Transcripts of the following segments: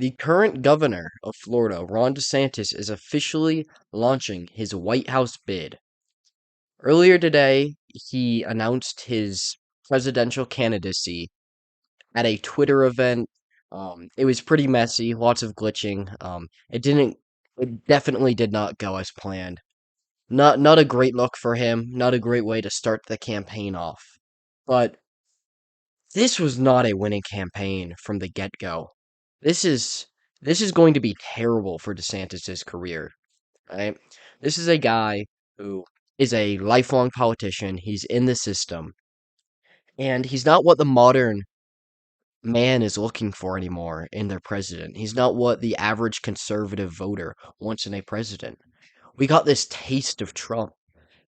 The current governor of Florida, Ron DeSantis, is officially launching his White House bid. Earlier today, he announced his presidential candidacy at a Twitter event. It was pretty messy, lots of glitching. It definitely did not go as planned. Not a great look for him, not a great way to start the campaign off. But this was not a winning campaign from the get-go. This is this is going to be terrible for DeSantis's career, right? This is a guy who is a lifelong politician. He's in the system, and he's not what the modern man is looking for anymore in their president. He's not what the average conservative voter wants in a president. We got this taste of Trump,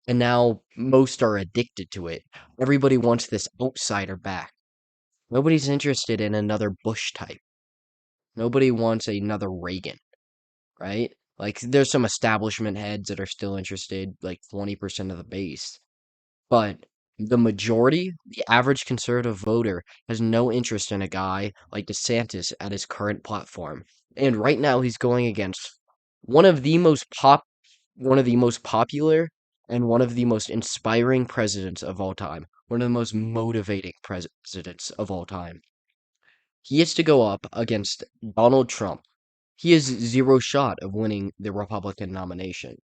and now most are addicted to it. Everybody wants this outsider back. Nobody's interested in another Bush type. Nobody wants another Reagan, right? Like, there's some establishment heads that are still interested, like 20% of the base. But the majority, the average conservative voter, has no interest in a guy like DeSantis at his current platform. And right now he's going against one of the most pop one of the most popular and one of the most inspiring presidents of all time. One of the most motivating presidents of all time. He has to go up against Donald Trump. He has zero shot of winning the Republican nomination.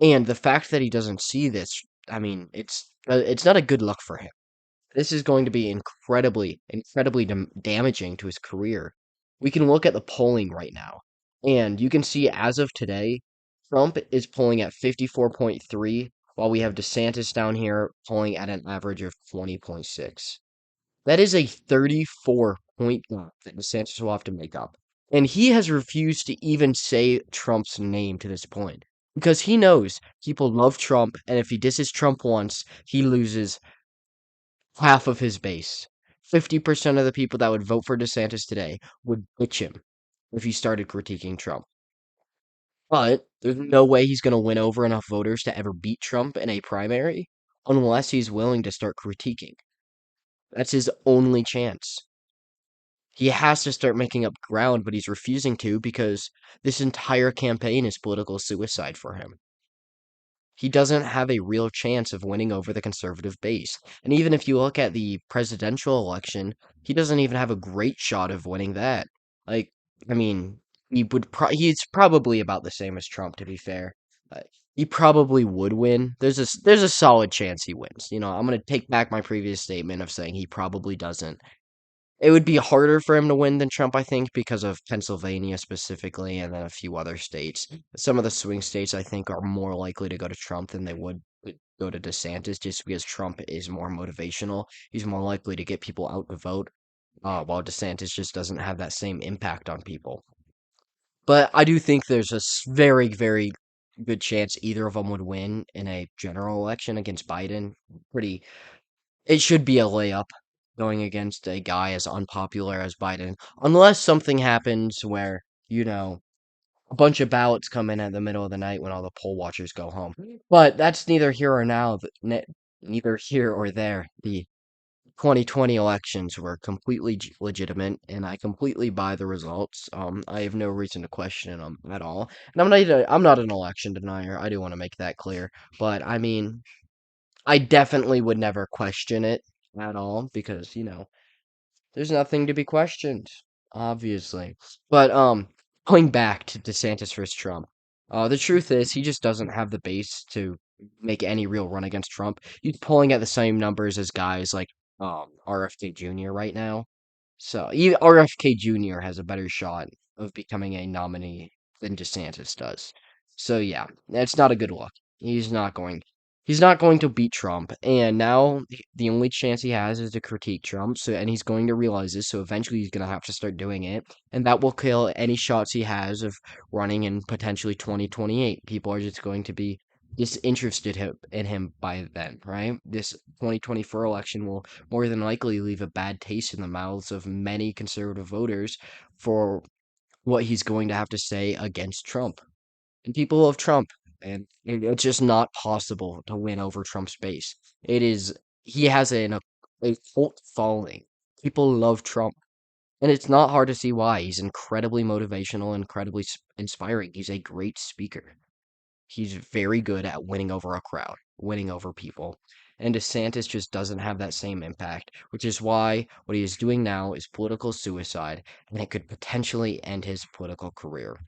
And the fact that he doesn't see this, I mean, it's not a good look for him. This is going to be incredibly damaging to his career. We can look at the polling right now, and you can see as of today, Trump is polling at 54.3, while we have DeSantis down here polling at an average of 20.6. That is a 34-point gap that DeSantis will have to make up. And he has refused to even say Trump's name to this point because he knows people love Trump, and if he disses Trump once, he loses half of his base. 50% of the people that would vote for DeSantis today would ditch him if he started critiquing Trump. But there's no way he's going to win over enough voters to ever beat Trump in a primary unless he's willing to start critiquing. That's his only chance. He has to start making up ground, but he's refusing to because this entire campaign is political suicide for him. He doesn't have a real chance of winning over the conservative base. And even if you look at the presidential election, he doesn't even have a great shot of winning that. Like, I mean, he's probably about the same as Trump, to be fair. Uh, he probably would win. There's a solid chance he wins. I'm gonna take back my previous statement of saying he probably doesn't. It would be harder for him to win than Trump, I think, because of Pennsylvania specifically, and then a few other states. Some of the swing states, I think, are more likely to go to Trump than they would go to DeSantis, just because Trump is more motivational. He's more likely to get people out to vote, while DeSantis just doesn't have that same impact on people. But I do think there's a very good chance either of them would win in a general election against Biden. Pretty it should be a layup going against a guy as unpopular as Biden, unless something happens where, a bunch of ballots come in at the middle of the night when all the poll watchers go home. But that's neither here or now, neither here or there. The 2020 elections were completely legitimate, and I completely buy the results. I have no reason to question them at all. And I'm not an election denier. I do want to make that clear. But I mean, I definitely would never question it at all because, there's nothing to be questioned, obviously. But going back to DeSantis versus Trump, the truth is he just doesn't have the base to make any real run against Trump. He's pulling at the same numbers as guys like RFK Jr. right now. So even RFK Jr. has a better shot of becoming a nominee than DeSantis does. So yeah, that's not a good look. He's not going to beat Trump, and now the only chance he has is to critique Trump. So and he's going to realize this, so eventually he's going to have to start doing it, and that will kill any shots he has of running in potentially 2028. People are just going to be disinterested in him by then, right? This 2024 election will more than likely leave a bad taste in the mouths of many conservative voters for what he's going to have to say against Trump. And people love Trump, and it's just not possible to win over Trump's base. He has a cult following. People love Trump. And it's not hard to see why. He's incredibly motivational, incredibly inspiring. He's a great speaker. He's very good at winning over a crowd, winning over people. And DeSantis just doesn't have that same impact, which is why what he is doing now is political suicide, and it could potentially end his political career.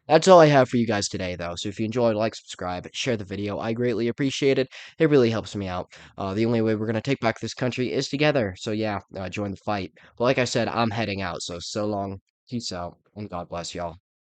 That's all I have for you guys today, though. So if you enjoyed, like, subscribe, share the video. I greatly appreciate it. It really helps me out. The only way we're going to take back this country is together. So yeah, join the fight. But like I said, I'm heading out. So long, peace out, and God bless y'all.